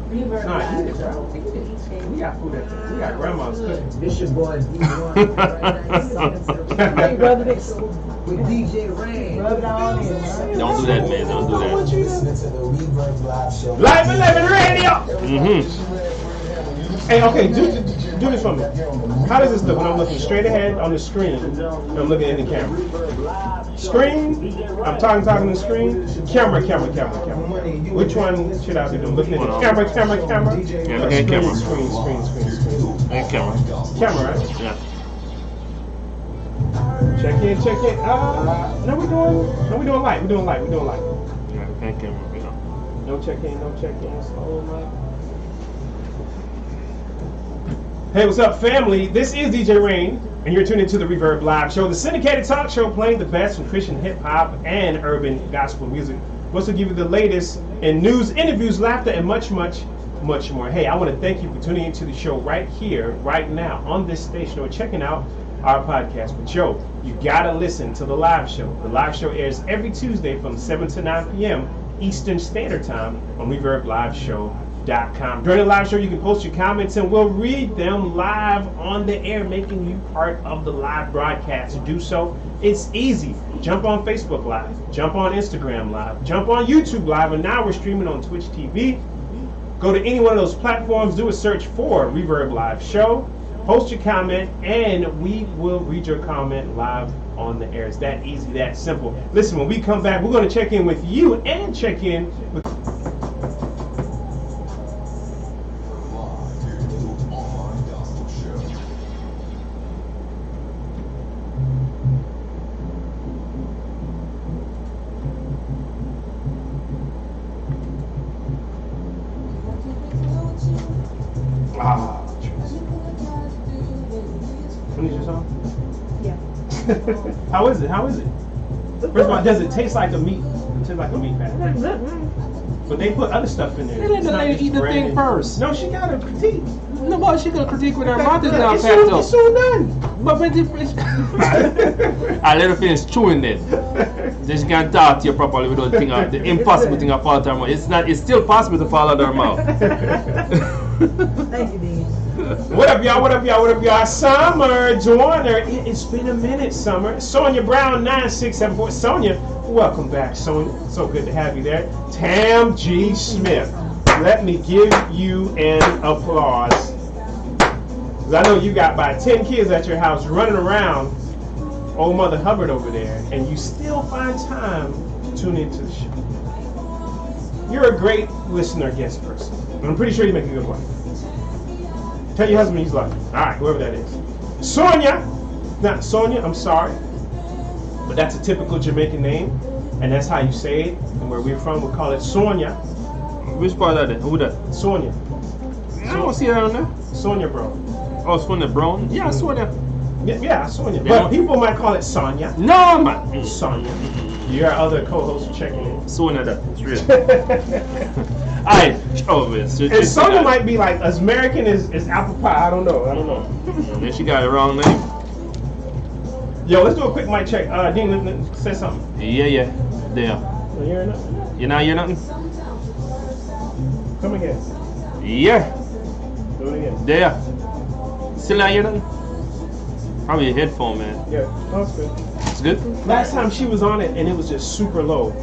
Reverb Nah, Live eat it, bro. Eat it. We got food at the, we got grandma's cooking. This your boy D1 Hey, brother, they with DJ Rain. rub it on in. Don't do that, man. Don't do that. Listening to the Reverb Live Show. Live and Living Radio! Mm-hmm. Hey, okay, do this for me. How does this look when I'm looking straight ahead on the screen and I'm looking at the camera? Screen, I'm talking to the screen. Camera. Which one should I be doing? Looking at the camera. Yeah, look at camera. Screen. Hey, camera. Camera, right? Yeah. Check in. No, we're doing light. Yeah, okay, camera. You know. No check in. Slow light. Hey, what's up, family? This is DJ Rain, and you're tuned into the Reverb Live Show, the syndicated talk show playing the best from Christian hip-hop and urban gospel music. What's to give you the latest in news, interviews, laughter, and much more. Hey, I want to thank you for tuning into the show right here, right now, on this station, or checking out our podcast. But yo, you gotta listen to the live show. The live show airs every Tuesday from 7 to 9 p.m. Eastern Standard Time on ReverbLiveShow.com. During the live show, you can post your comments and we'll read them live on the air, making you part of the live broadcast. To do so, it's easy. Jump on Facebook Live, jump on Instagram Live, jump on YouTube Live, and now we're streaming on Twitch TV. Go to any one of those platforms, do a search for Reverb Live Show, post your comment, and we will read your comment live on the air. It's that easy, that simple. Listen, when we come back, we're going to check in with you and check in with... Finish your song? Yeah. How is it? First of all, does it taste like a meat? It tastes like a meat patty. But they put other stuff in there. They let the It's not lady just eat the bread thing and- first. No, she got a critique. No, but she gonna critique with her mouth is not It's packed soon up. done. But when it's I let her finish chewing it. Then she can't talk to you properly without the impossible thing of fall out her mouth. It's still possible to fall out her mouth. Thank you, Dean. What up, y'all? Summer Joyner. It's been a minute, Summer. Sonia Brown 9674. Sonia, welcome back, Sonia. So good to have you there. Tam G. Smith. Let me give you an applause. 'Cause I know you got about 10 kids at your house running around old Mother Hubbard over there, and you still find time to tune into the show. You're a great listener, guest person. And I'm pretty sure you make a good wife. Tell your husband he's lucky. All right, whoever that is. Sonia. Not Sonia, I'm sorry. But that's a typical Jamaican name, and that's how you say it. And where we're from, we call it Sonia. Which part of that? Who that? Sonia. I don't see her on there. Sonia, bro. Oh, Sonia Brown? Yeah, Sonia. Yeah, Sonia. Yeah. But people might call it Sonia. No, man. Sonia. Your other co-hosts are checking in. Sonia that. It's real. Alright, oh man. And Sonia might be like as American as apple pie. I don't know. Then she got the wrong name. Yo, let's do a quick mic check. Dean, say something. Yeah. There. You hear nothing? You not hear nothing? Come again. Yeah. Do it again. There. Still not hear nothing? Probably a headphone, man. Yeah, that's good. It's good? Last time she was on it and it was just super low.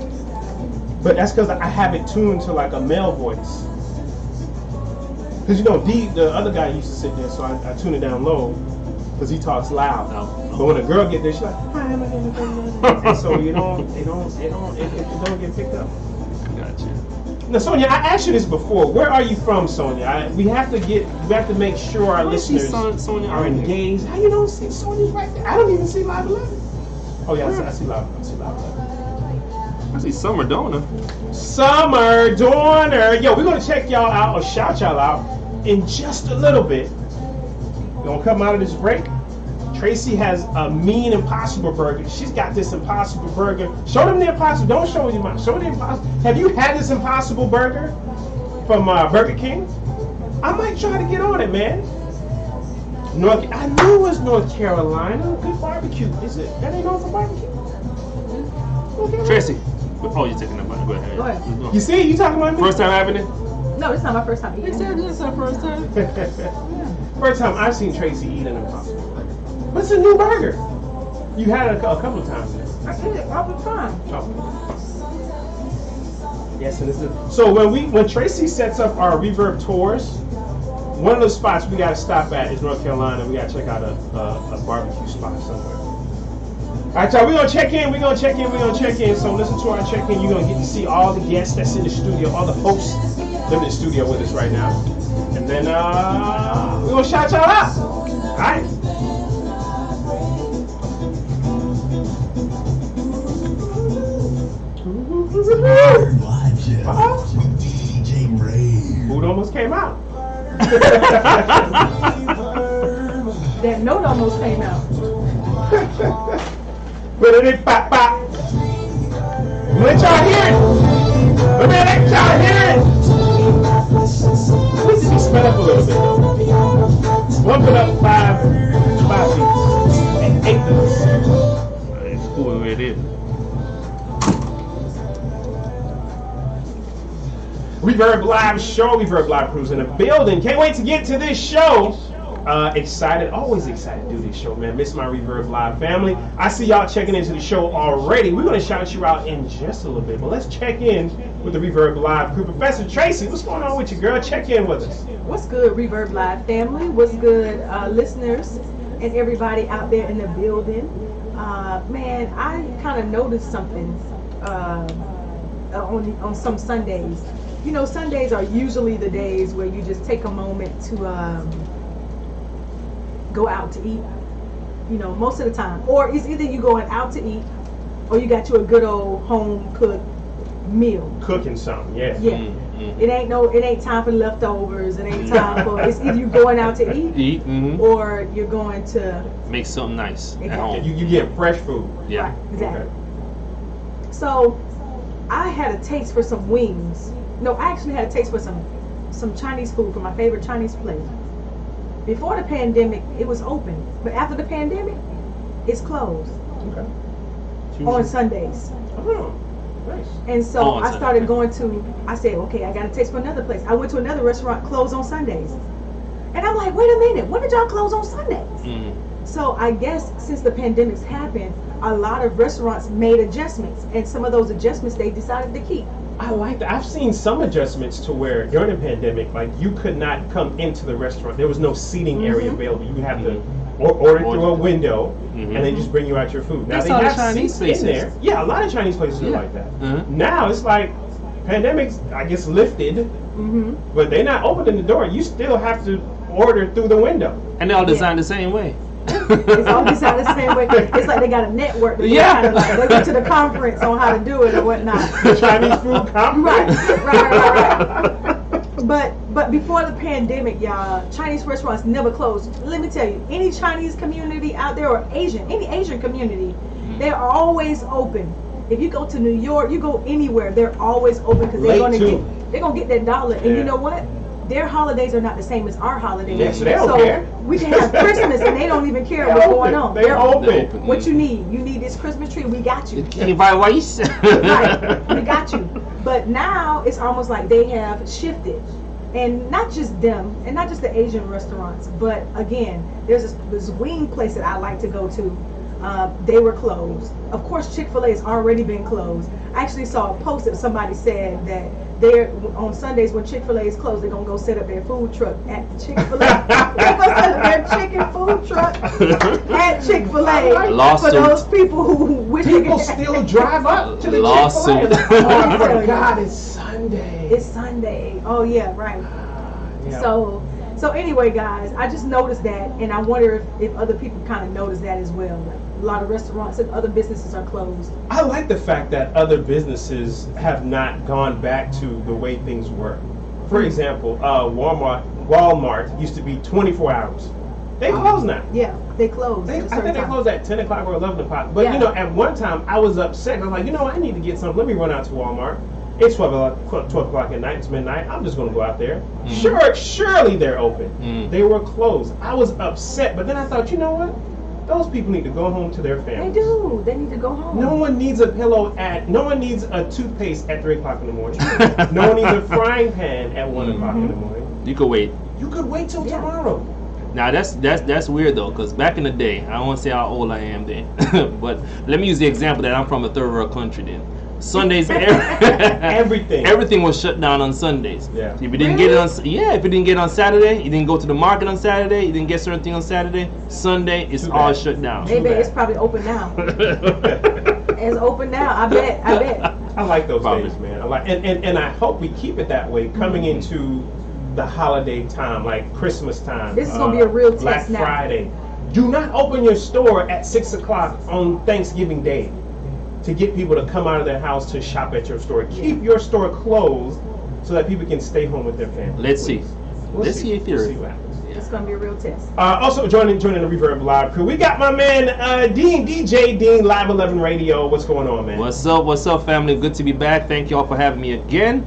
But that's because I have it tuned to like a male voice. Because you know, the other guy used to sit there, so I tune it down low because he talks loud. No. But when a girl get there, she's like, hi, my name is and so it don't get picked up. Gotcha. Now, Sonia, I asked you this before. Where are you from, Sonia? We have to make sure our listeners Sonia are engaged. How you don't see Sonia's right there? I don't even see Live 11. Oh yeah, I see Live 11. I see Summer Donor. Summer Dorner. Yo, we're gonna check y'all out or shout y'all out in just a little bit. We're gonna come out of this break. Tracy has a mean Impossible Burger. She's got this Impossible Burger. Show them the Impossible. Don't show them mine. Show the Impossible. Have you had this Impossible Burger from Burger King? I might try to get on it, man. I knew it was North Carolina. Good barbecue. Is it? That ain't known for barbecue. Okay. Tracy. Oh, you're taking that money. Go ahead. Go ahead. You see? You talking about me? First time having it? No, it's not my first time eating. Exactly, that's our first time. First time I've seen Tracy eat an Impossible. What's a new burger? You had it a couple of times. I eat it all the time. Oh. Yes, and it's so when Tracy sets up our Reverb tours, one of those spots we got to stop at is North Carolina. We got to check out a barbecue spot somewhere. All right, y'all, we're going to check in. So listen to our check-in. You're going to get to see all the guests that's in the studio, all the hosts living in the studio with us right now. And then we're going to shout y'all out. All right. Reverb Live Show. DJ Ray. Food almost came out. That note almost came out. Let y'all hear it. Let y'all hear it. Let's just sped up a little bit. Bump it up 5 beats and 8 beats. It's cool the way it is. Reverb Live Show, Reverb Live Crew's in the building. Can't wait to get to this show. Excited, always excited to do this show, man. Miss my Reverb Live family. I see y'all checking into the show already. We're going to shout you out in just a little bit, but let's check in with the Reverb Live crew. Professor Tracy, what's going on with you, girl? Check in with us. What's good, Reverb Live family? What's good, listeners and everybody out there in the building? Man, I kind of noticed something on some Sundays. You know, Sundays are usually the days where you just take a moment to go out to eat, you know, most of the time. Or it's either you going out to eat or you got you a good old home cooked meal. Cooking something, yeah. Yeah. Mm-hmm. It ain't time for leftovers. It ain't time for, it's either you going out to eat or you're going to make something nice at Exactly. home. You get fresh food. Yeah. Right, exactly. Okay. So I had a taste for some wings. No, I actually had a taste for some Chinese food from my favorite Chinese place. Before the pandemic, it was open, but after the pandemic, it's closed Okay. on Sundays. Oh, nice. And so Oh, on I started Sunday. I said, okay, I got a taste for another place. I went to another restaurant closed on Sundays. And I'm like, wait a minute, when did y'all close on Sundays? So I guess since the pandemic's happened, a lot of restaurants made adjustments, and some of those adjustments they decided to keep. I like that. I've seen some adjustments to where during the pandemic, like you could not come into the restaurant. There was no seating area available. You would have to order through a window, and they just bring you out your food. Now That's they how the have Chinese seats in places. there. Yeah, a lot of Chinese places are like that. Now it's like pandemic's, I guess, lifted, but they're not opening the door. You still have to order through the window. And they're all designed the same way. It's all designed the same way. It's like they got a network. They kinda like, they went to the conference on how to do it or whatnot. The Chinese food conference. Right. But before the pandemic, y'all, Chinese restaurants never closed. Let me tell you, any Chinese community out there or any Asian community, they're always open. If you go to New York, you go anywhere, they're always open because they're gonna get that dollar. And you know what? Their holidays are not the same as our holidays. Yeah, so they don't care. We can have Christmas and they don't even care what's going on. They're open. What you need? You need this Christmas tree? We got you. Can you buy rice? Right, we got you. But now it's almost like they have shifted. And not just them, and not just the Asian restaurants, but again, there's this wing place that I like to go to. They were closed. Of course, Chick-fil-A has already been closed. I actually saw a post that somebody said that they're on Sundays when Chick-fil-A is closed, they're gonna go set up their food truck at Chick-fil-A. They're gonna set up their chicken food truck at Chick-fil-A for those people who wish people still drive up to the Chick-fil-A. Chick-fil-A. Oh my God, it's Sunday. It's Sunday. Oh yeah, right. Yeah. So anyway, guys, I just noticed that, and I wonder if other people kind of noticed that as well. Like, a lot of restaurants and other businesses are closed. I like the fact that other businesses have not gone back to the way things were. For example, Walmart used to be 24 hours. They closed now. Yeah, they closed. I think they closed at 10 o'clock or 11 o'clock. But you know, at one time I was upset. I was like, you know, I need to get something. Let me run out to Walmart. It's 12 o'clock at night. It's midnight. I'm just going to go out there. Surely they're open. They were closed. I was upset, but then I thought, you know what? Those people need to go home to their They families. do. They need to go home. No one needs a pillow no one needs a toothpaste at 3 o'clock in the morning. No one needs a frying pan at 1 o'clock in the morning. You could wait. You could wait till Yeah. tomorrow. Now that's weird though, because back in the day, I don't want to say how old I am then, but let me use the example that I'm from a third world country then. Sundays, everything was shut down on Sundays. Yeah. If you didn't get it on, if you didn't get it on Saturday, you didn't go to the market on Saturday, you didn't get certain thing on Saturday. Sunday, it's Too all bad. shut down. Maybe it's probably open now. It's open now. I bet. I like those Probably. days, man. I like, and I hope we keep it that way coming into the holiday time, like Christmas time. This is gonna be a real test Black now. Friday. Do not open your store at 6 o'clock on Thanksgiving Day to get people to come out of their house to shop at your store. Keep your store closed so that people can stay home with their family. Let's see. We'll Let's see your We'll theory. see what happens. It's gonna be a real test. Also joining the Reverb Live crew, we got my man Dean, DJ Dean, Live 11 Radio. What's going on, man? What's up, family? Good to be back. Thank y'all for having me again.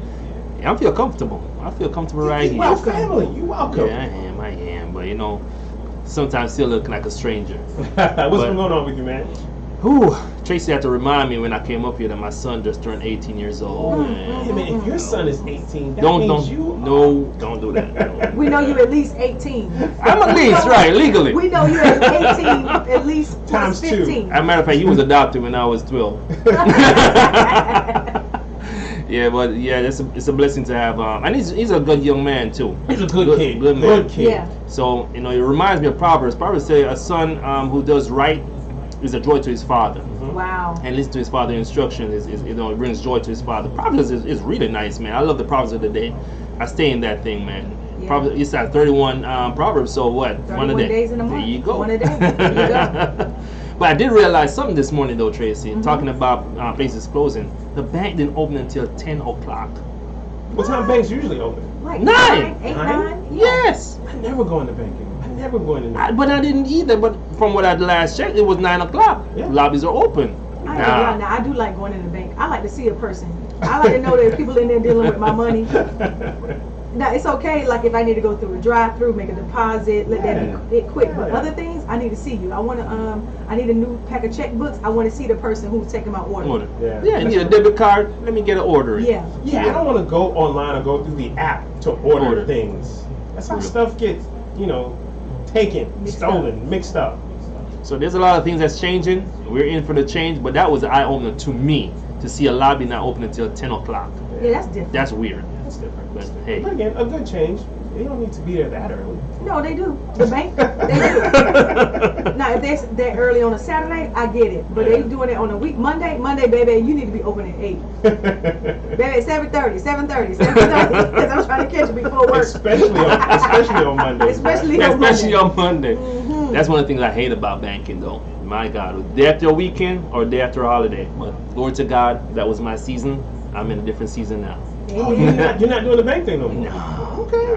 Yeah, I feel comfortable. I feel comfortable right You here. welcome, family. You welcome. Yeah, I am. But you know, sometimes still look like a stranger. What's going on with you, man? Whew, Tracy had to remind me when I came up here that my son just turned 18 years old. Hey, man, if your son is 18, that Don't means you don't do that. We know you at least 18. I'm at least right legally. We know you at 18 at least Times plus two. 15. As a matter of fact, he was adopted when I was 12. Yeah, but yeah, it's a blessing to have. And he's a good young man too. He's a good kid. Good man. Good kid. Yeah. So you know, it reminds me of Proverbs. Proverbs say a son who does right is a joy to his father, Wow. and listen to his father's instruction is you know, it brings joy to his father. Proverbs is really nice, man. I love the Proverbs of the day. I stay in that thing, man. Yeah. Proverbs, it's at 31 Proverbs. So what? 31 days in a month. There you go. One a day. There you go. But I did realize something this morning, though, Tracy. Talking about places closing, the bank didn't open until 10 o'clock. What time banks usually open? Like 9. 8, 9? 9. Yes. I never go in the bank anymore. I never go in the bank. But I didn't either. But from what I last checked, it was 9 o'clock. Yeah. Lobbies are open. I ain't gonna lie, now I do like going in the bank. I like to see a person. I like to know there's people in there dealing with my money. Now it's okay, like if I need to go through a drive-through, make a deposit, let that be quick. But Yeah. other things, I need to see you. I need a new pack of checkbooks. I want to see the person who's taking my order. Yeah. Yeah, you need a debit card. Let me get an order. Yeah. Yeah, I don't want to go online or go through the app to order Order. things. That's how Order. stuff gets, taken, Mixed stolen, mixed up. So there's a lot of things that's changing. We're in for the change, but that was an eye opener to me to see a lobby not open until 10 o'clock. Yeah, that's different. That's weird. That's different. But hey. But again, a good change. They don't need to be there that early. No, they do. The bank, they do. Now, if they're early on a Saturday, I get it. But they doing it on a week. Monday, baby, you need to be open at 8. Baby, 7:30, 7:30, 7:30. Because I'm trying to catch it before work. especially on Monday. Especially on Especially Monday. on Monday. That's one of the things I hate about banking, though. My God, day after a weekend or day after a holiday. But glory to God, that was my season. I'm in a different season now. Oh, you're not doing the bank thing no more. Okay,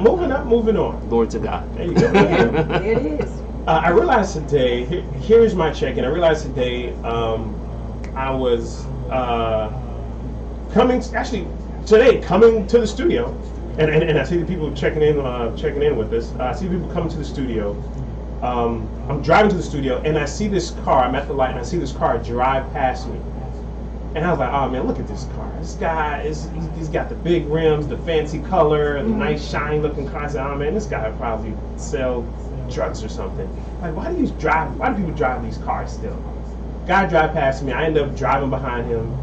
moving up, moving on. Glory to God. There you go. There it is. I realized today. Here's my check-in. I realized today I was coming to the studio, and I see the people checking in with us. I see people coming to the studio. I'm driving to the studio, and I see this car. I'm at the light, and I see this car drive past me. And I was like, oh man, look at this car. This guy he's got the big rims, the fancy color, the nice shiny looking car. I said, oh man, this guy would probably sell drugs or something. Like, why do people drive these cars still? Guy drive past me. I end up driving behind him.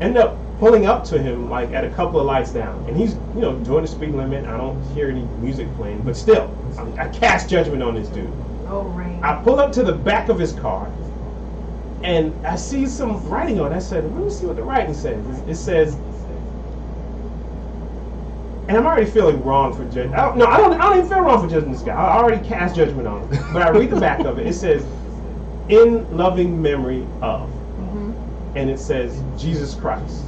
End up pulling up to him like at a couple of lights down. And he's, doing the speed limit. I don't hear any music playing, but still, I cast judgment on this dude. Oh, rain. I pull up to the back of his car, and I see some writing on it. I said, let me see what the writing says. It says, and I'm already feeling wrong for judging. I don't even feel wrong for judging this guy. I already cast judgment on him. But I read the back of it. It says, in loving memory of. And it says, Jesus Christ,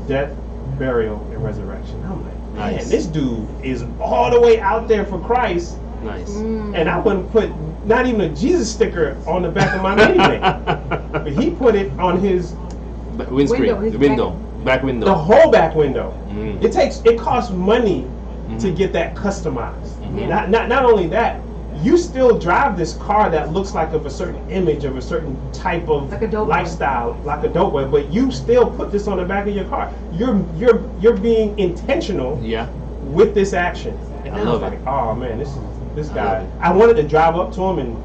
death, burial, and resurrection. I'm like, man, Nice. this dude is all the way out there for Christ. Nice. And I wouldn't put not even a Jesus sticker on the back of my minivan. But he put it on his Windscreen. His The window. Back window. the whole back window. Mm. It costs money to get that customized. Yeah. Not only that, you still drive this car that looks like of a certain image of a certain type of Like a dope lifestyle, like a dope boy, but you still put this on the back of your car. You're being intentional Yeah. with this action. And I I love was it. like, oh man, this I guy. love it. I wanted to drive up to him and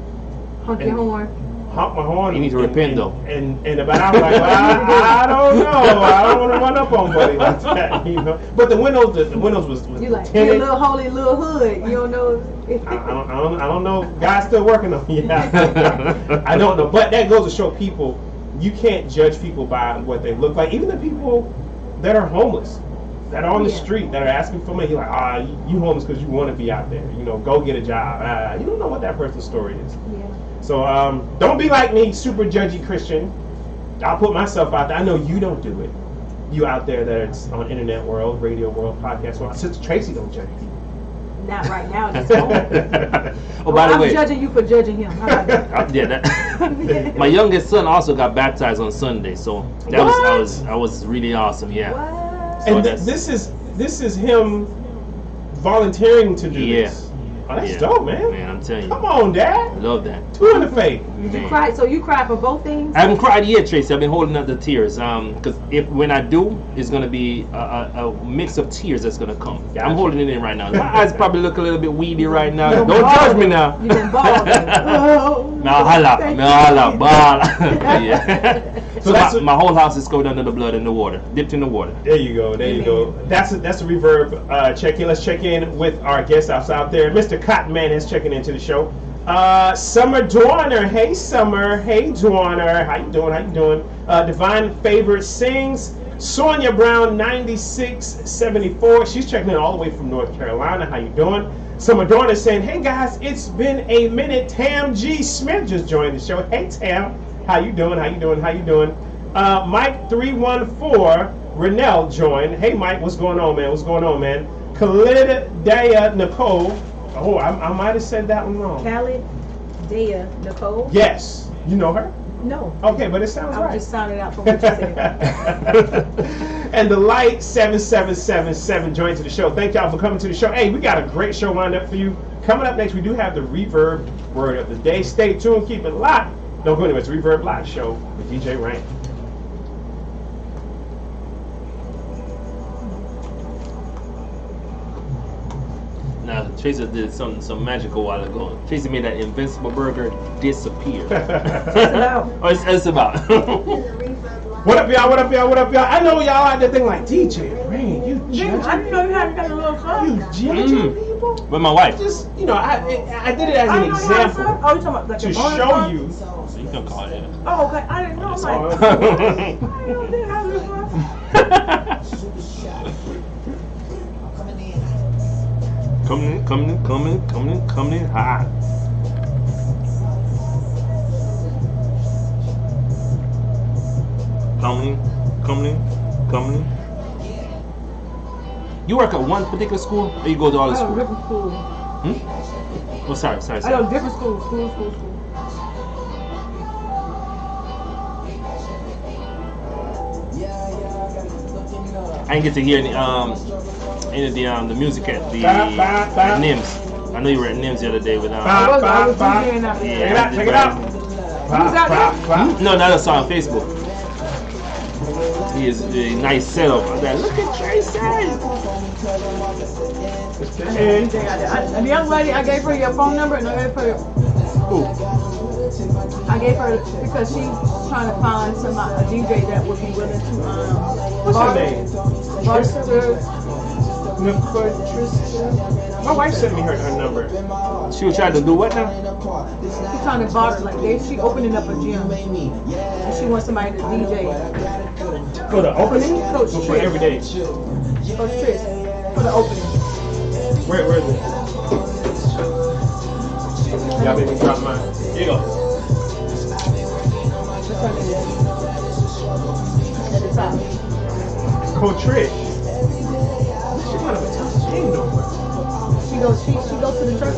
Honk your horn. honk my horn. You need to and, repent, and, though. But I was like, well, I don't know. I don't want to run up on buddy like that, you know. But the windows was You like your tinted. little holy little hood. You don't know. I don't know. God's still working on me. I don't know. But that goes to show people you can't judge people by what they look like. Even the people that are homeless, that are on the street, that are asking for money. You're like, you homeless because you want to be out there. You know, go get a job. You don't know what that person's story is. Yeah. So don't be like me, super judgy Christian. I'll put myself out there. I know you don't do it. You out there that's on internet world, radio world, podcast world. Sister Tracy don't judge people. Not right now. Just don't. Oh, by the way, I'm judging you for judging him. How about that? yeah, that, my youngest son also got baptized on Sunday, so that was really awesome. Yeah. What? So And that's- this is him volunteering to do this. Oh, that's dope, man. Man, I'm telling you. Come on, I Dad. love that. Two in the faith. Did you Man. cry? So you cried for both things? I haven't cried yet, Tracy. I've been holding up the tears. Because when I do, it's gonna be a mix of tears that's gonna come. Gotcha. I'm holding it in right now. My eyes probably look a little bit weedy right now. You've Don't been judge me balding. now. You've been balding. Yeah. So So that's my whole house is covered under the blood in the water, dipped in the water. There you go. There you go. That's a reverb check-in. Let's check in with our guest out there. Mr. Cottonman is checking into the show. Summer Dwarner. Hey, Summer. Hey, Dwarner. How you doing? How you doing? Divine Favor sings. Sonia Brown, 9674. She's checking in all the way from North Carolina. How you doing? Summer Dwarner saying, hey, guys, it's been a minute. Tam G. Smith just joined the show. Hey, Tam. How you doing? How you doing? How you doing? Mike 314 Renell joined. Hey Mike, what's going on, man? What's going on, man? Khalid Daya Nicole. Oh, I might have said that one wrong. Khalid Daya Nicole? Yes. You know her? No. Okay, but it sounds I right. just sounded out from what you said. And the Light 7777 joined to the show. Thank y'all for coming to the show. Hey, we got a great show lined up for you. Coming up next, we do have the Reverb word of the day. Stay tuned, keep it locked. Don't go anywhere. It's Reverb Live Show with DJ Rain. Now, Tracy did some magical while ago. Tracy made that invincible burger disappear. Oh, it's about. What up, y'all? What up, y'all? What up, y'all? I know y'all out there thinking like, DJ Rain, you judging I didn't know you had got a little people? You fun. judging people? With my wife. Just, you know, I did it as I an didn't know you had a example fun. Oh, you talking about like to a bonus show fun? you. So you can call it. Oh, okay. I didn't know. I'm like, all. I didn't know they had a little fun. Coming in hot. Coming in. You work at one particular school, or you go to all the I know schools? different schools. Oh, sorry. I know different schools. School. I didn't get to hear any of the music at the at NIMS. I know you were at NIMS the other day with I was DJing out there. Check it out. Who's out there? No, not us on Facebook. He is a nice setup. Look at Tracy. And the young lady, I gave her your phone number and I gave her I gave her because she's trying to find a DJ that would be willing to What's her name? My wife sent me her number. She was trying to do what now? She's trying to barter, like she opening up a gym and she wants somebody to DJ. For the opening? Coach For every day. Coach Trish for the opening. Where is it? Y'all made me drop mine. Here you go. At the top. Coach Trish. She kind of a tough thing though. She goes to the church.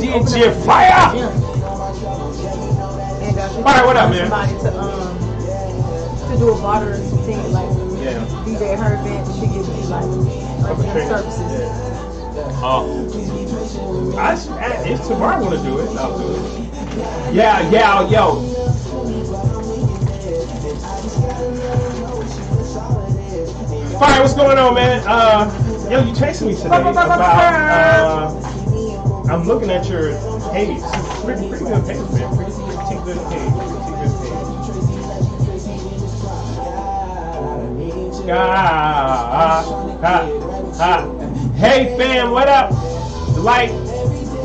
She DJ Fire! And she Alright, what up, man? somebody to do a barter thing, like Yeah. DJ her event. She gives you like Couple trainers. services. Yeah. Oh, If tomorrow want to do it, I'll do it. Yeah, yo. Fire, what's going on, man? Yo, you texting me today about, I'm looking at your page. Pretty good page, man. Pretty good page. Hey, fam, what up? Delight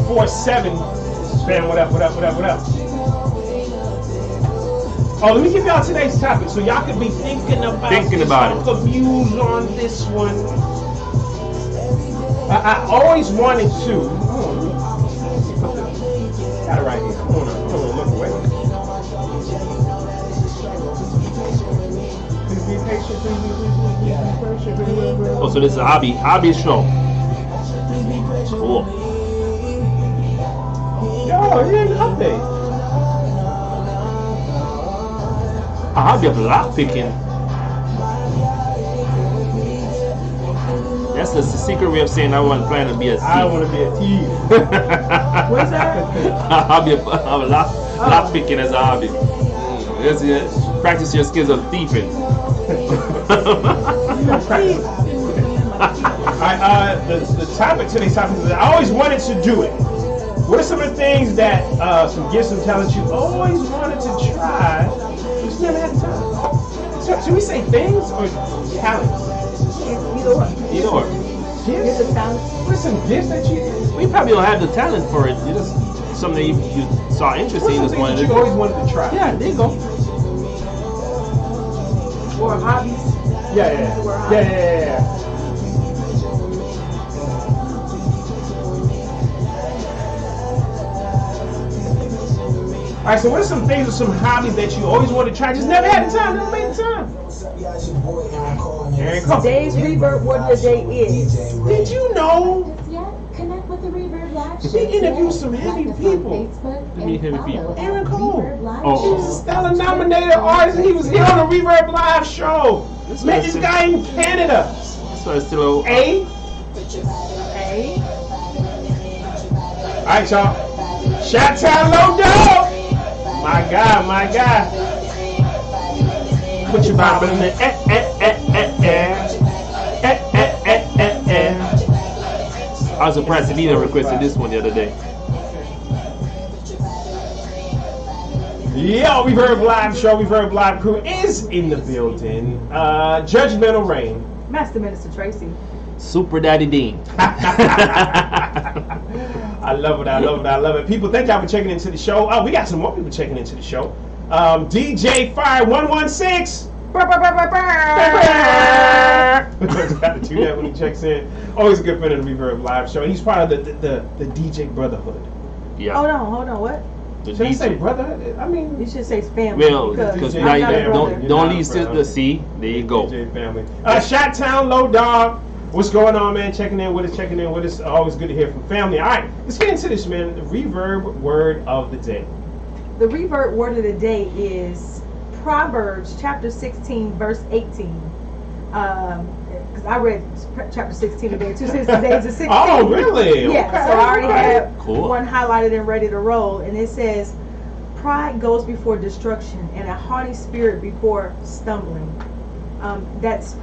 47. Fam, what up? Oh, let me give y'all today's topic so y'all can be thinking about it. Views on this one. I always wanted to. Got it right here. Hold on, look away. Please be patient. Oh, so this is a hobby show. Cool. Yo, it ain't an update. A hobby of lock picking. That's the secret way of saying I wasn't planning to be a thief. I want to be a thief. What's that? A hobby of lock picking as a hobby. That's it. Practice your skills of thieving. The topic, today's topic is I always wanted to do it. What are some of the things that, some gifts and talents you always wanted to try, you just never had the time? So, should we say things or talents? Either or. Gifts? What are some gifts that you... We probably don't have the talent for it. You just something you saw interesting. What's something that you always wanted to try? Yeah, there you go. Or hobbies. Yeah. All right, so what are some things or some hobbies that you always wanted to try, just never had the time, never made the time? Aaron Cole. Today's Reverb Word of the Day is. Did you know Connect with the Reverb Live Show. he interviewed some heavy people? Aaron Cole. He was a Stellar nominated artist and he was here on the Reverb Live Show. Met this guy in Canada. So it's still A. Alright, y'all. Shout out Low Dog. My God. Put your Bible in there. I was surprised Anita requested this one the other day. Yo, Reverb Live Show, Reverb Live crew is in the building. Judgmental Rain. Master Minister Tracy. Super Daddy Dean. I love it. People, thank y'all for checking into the show. Oh, we got some more people checking into the show. DJ Fire 116. Got to do that when he checks in. Always a good friend of the Reverb Live Show. And he's part of the DJ Brotherhood. Yeah. Hold on, what? Should I say brotherhood? I mean, You should say family. Well, because DJ now you family. don't You're leave not the C. There you go. DJ family. Shot Town Low Dog. What's going on, man? Checking in with us. Always good to hear from family. All right, let's get into this, man. The Reverb Word of the Day. The Reverb Word of the Day is Proverbs chapter 16, verse 18. Because I read chapter 16 today, 2 days of 16. Oh, really? Yeah, Okay, so I already have cool. one highlighted and ready to roll. And it says, pride goes before destruction and a haughty spirit before stumbling. That's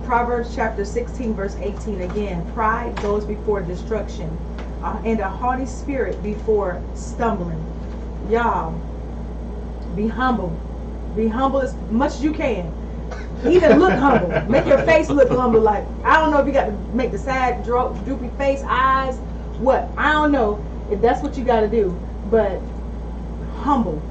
Proverbs chapter 16, verse 18 again. Pride goes before destruction and a haughty spirit before stumbling. Y'all, be humble. Be humble as much as you can. Even look humble. Make your face look humble. Like, I don't know if you got to make the sad, droopy face, eyes, what. I don't know if that's what you got to do. But humble.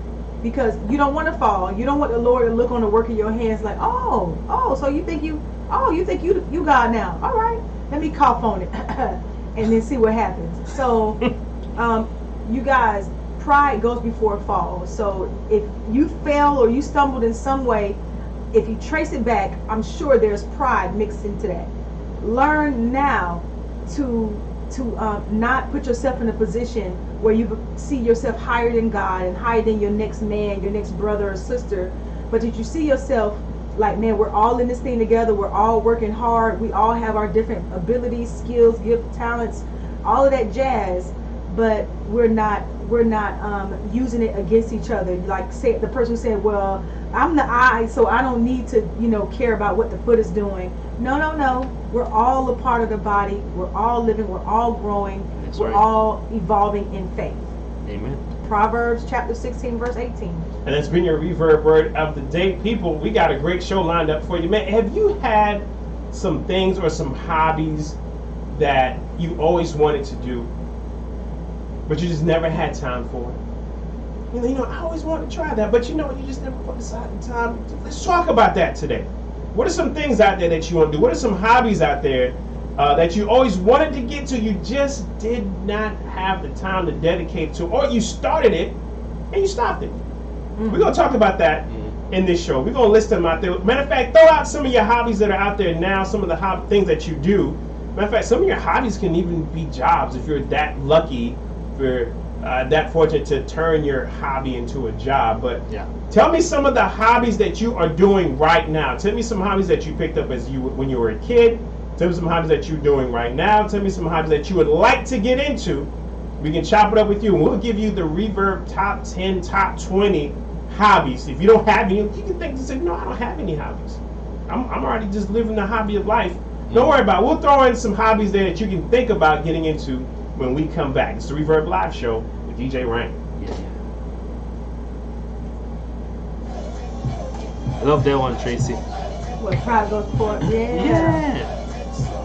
Because you don't want to fall. You don't want the Lord to look on the work of your hands like, oh, so you think you God now. All right, let me cough on it and then see what happens. So, you guys, pride goes before a fall. So if you fell or you stumbled in some way, if you trace it back, I'm sure there's pride mixed into that. Learn now to not put yourself in a position where you see yourself higher than God and higher than your next man, your next brother or sister, but that you see yourself like, man, we're all in this thing together. We're all working hard. We all have our different abilities, skills, gifts, talents, all of that jazz, but we're not using it against each other. Like say the person said, well, I'm the eye, so I don't need to, care about what the foot is doing. No. We're all a part of the body. We're all living. We're all growing. That's we're right. all evolving in faith. Amen. Proverbs chapter 16, verse 18. And that's been your Reverb word of the day. People, we got a great show lined up for you. Man, have you had some things or some hobbies that you always wanted to do, but you just never had time for it? I always wanted to try that, but you just never put aside the time. Let's talk about that today. What are some things out there that you want to do? What are some hobbies out there that you always wanted to get to, you just did not have the time to dedicate to, or you started it and you stopped it? We're going to talk about that in this show. We're going to list them out there. Matter of fact, throw out some of your hobbies that are out there now, some of the things that you do. Matter of fact, some of your hobbies can even be jobs if you're that lucky, if you're that fortunate to turn your hobby into a job. But tell me some of the hobbies that you are doing right now. Tell me some hobbies that you picked up when you were a kid. Tell me some hobbies that you're doing right now. Tell me some hobbies that you would like to get into. We can chop it up with you, and we'll give you the Reverb top 10, top 20 hobbies. If you don't have any, you can think and say, no, I don't have any hobbies. I'm already just living the hobby of life. Don't worry about it. We'll throw in some hobbies there that you can think about getting into when we come back. It's the Reverb Live Show with DJ Rain. I love that one, Tracy. What, pride goes before? Yeah.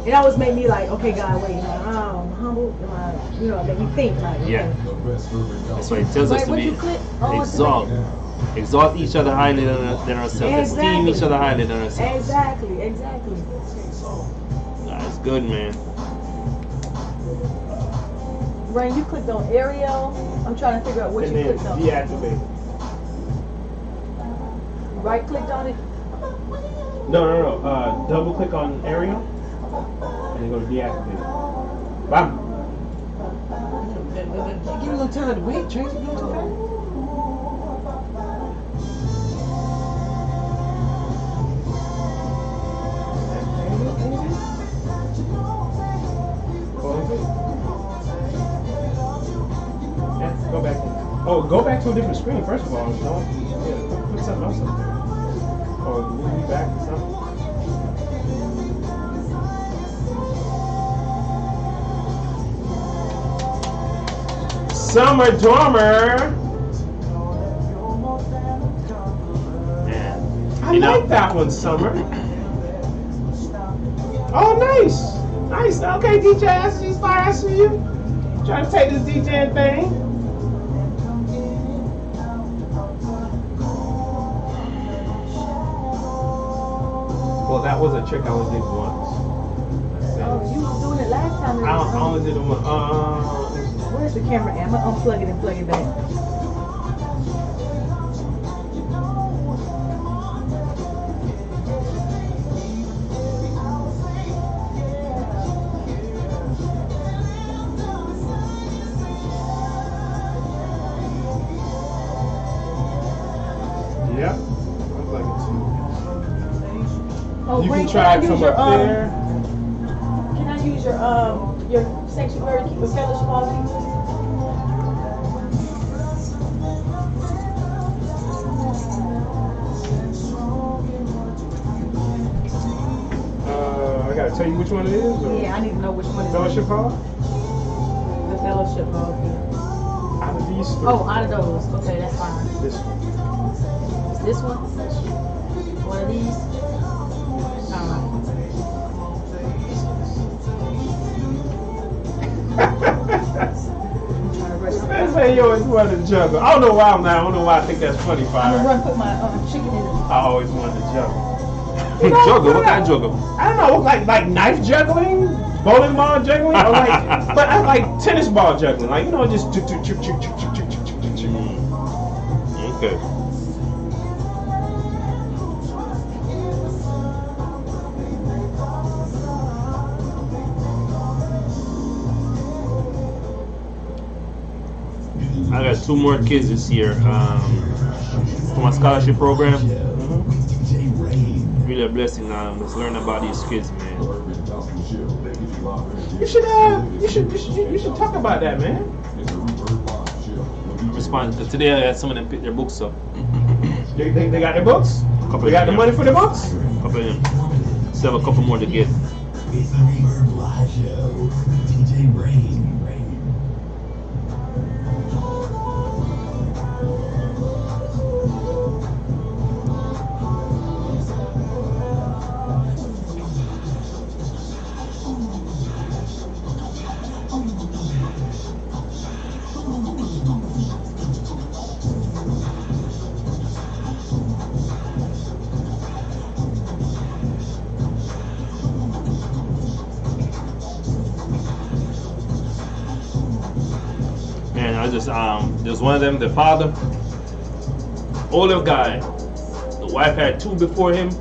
It always made me like, okay, God, wait, I'm humble, make me think like, okay. Yeah. That's why it tells us to be exalt each other highly than ourselves, esteem each other highly than ourselves. Exactly. That's good, man. Rain, you clicked on Ariel. I'm trying to figure out what And you then clicked on. deactivate. Right clicked on it. No. Double click on Ariel and then go to deactivate. Bam. Give me a little time to wait, Tracy. You too fast. Go back. Go back to a different screen first of all. Put something else up there. Or move me back to something. Summer Dormer. Man. I like that one, Summer. Oh, nice. Okay, DJ, I see you. Trying to take this DJing thing. Well, that was a trick I only did once. Oh, you were doing it last time. I only did it once. Where's the camera at? I'm gonna unplug it and plug it back. Yeah. I'll plug it too. Oh, You Ray, can try I it from use up there. Can I use your sanctuary keeper fellowship hall keeper? I gotta tell you which one it is? Or? Yeah, I need to know which one it is. Fellowship Hall? The fellowship hall keeper. Out of these three. Oh, out of those. Okay, that's fine. This one. Is this one? One of these? They say you always wanted to juggle. I don't know why I don't know why I think that's funny, I'm Fire. gonna run put my chicken in it. I always wanted to juggle. Juggle? What kind of juggle? I don't know, like knife juggling, bowling ball juggling, or but I like tennis ball juggling, like just Okay. I got 2 more kids this year for my scholarship program. Really a blessing. Just learn about these kids, man. You should talk about that, man. Respond, because today I had some of them pick their books up. They got their books? They got the money for the books? Couple of them. Still have a couple more to get. It's the Reverb Live Show. DJ Rain. There's one of them, the father, older guy. The wife had 2 before him.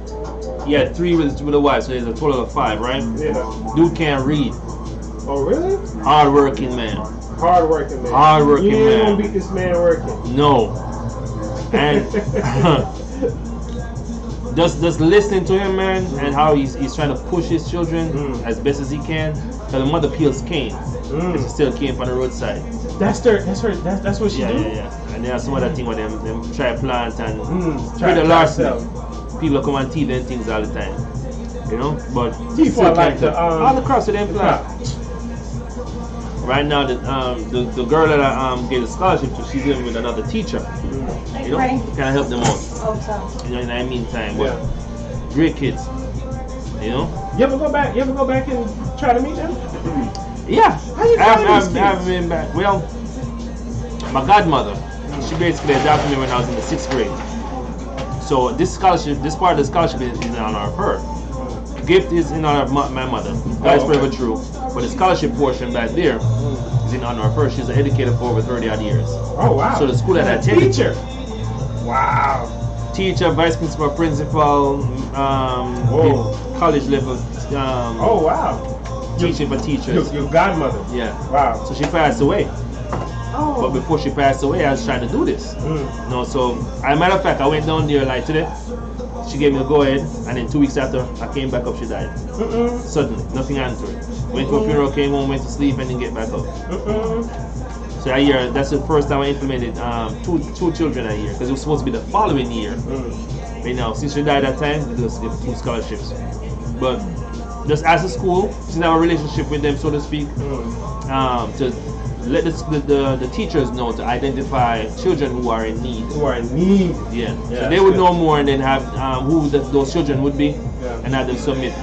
He had 3 with the wife, so there's a total of 5, right? Yeah. Dude can't read. Oh, really? Hard-working man. Hard-working man. Hard-working You ain't man. gonna beat this man working. No. And just listening to him, man, and how he's trying to push his children as best as he can. Because the mother peels cane. It's still cane from the roadside. That's what she do? Yeah. And there's some other thing with them try plant and try the to last sell. people come on TV and things all the time. You know? But People still like can't all across the damn plant. Right now the girl that I gave the scholarship to, she's living with another teacher. You know? Kind of help them out. You know, in the meantime. But great kids. You know? You ever go back and try to meet them? Yeah, How you find these kids? I've been back. Well, my godmother, she basically adopted me when I was in the 6th grade. So this part of the scholarship is in honor of her. The gift is in honor of my mother. That's forever true. But the scholarship portion back there is in honor of her. She's an educator for over 30 odd years. Oh wow! So the school that I attended. Teacher. Wow. Teacher, vice principal, principal, college level. Oh wow. Teaching for teachers. Your godmother. Yeah. Wow. So she passed away. But before she passed away, I was trying to do this. You know, so as a matter of fact, I went down there like today. She gave me a go ahead, and then 2 weeks after I came back up, she died. Suddenly, nothing happened to her. Went to a funeral, came home, went to sleep, and then get back up. So that year, that's the first time I implemented two children that year, because it was supposed to be the following year. But now, since she died that time, we just give 2 scholarships. But just as a school, since I have a relationship with them, so to speak, to let the teachers know to identify children who are in need. Yeah. So they would know more and then have who those children would be, and have them submit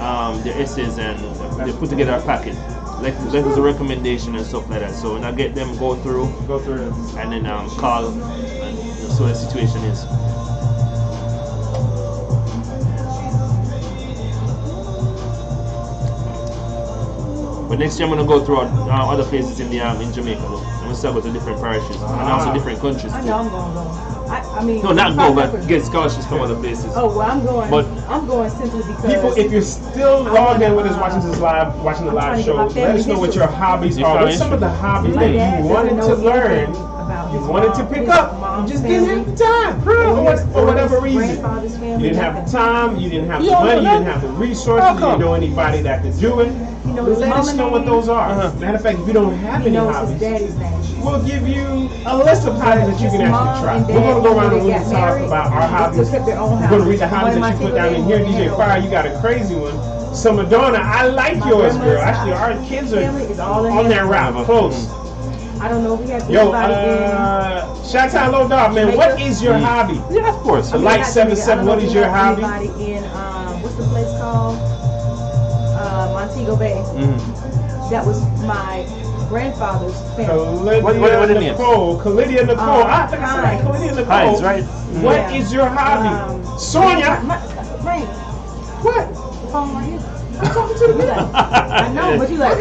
their essays and they put together a packet. Like there's a recommendation and stuff like that. So when I get them go through and then call, and so the situation is. But next year I'm gonna go through other places in Jamaica. Though. I'm gonna start with the different parishes and also different countries. I know I'm gonna go. I mean, no, not go, but get scholarships from other places. Oh well, I'm going. But I'm going simply because people, if you're still logged in with us watching the live show, let us know what your hobbies are. What's some of the hobbies that you wanted to learn, you wanted to pick up, you just didn't have the time, for whatever reason. You didn't have the time, you didn't have the money, you didn't have the resources, you didn't know anybody that could do it. Let us know what those are. Matter of fact, if you don't have any hobbies, we'll give you a list of hobbies that you can actually try. We're going to go around and we'll talk about our hobbies. We're going to read the hobbies that you put down in here. DJ Fire, you got a crazy one. So Madonna, I like yours, girl. Actually, our kids are on that route, close. I don't know if we have shout out Low Dog, man. What is your hobby? Yeah, of course. Light 77, what is your hobby? In what's the place called? Montego Bay. That was my grandfather's family. Calydia Nicole. Calydia Nicole. I think I said Calydia Nicole. Hines, right? What is your hobby? Sonia. Frank. What? The phone right here. I'm talking to the guy. I know, but you like.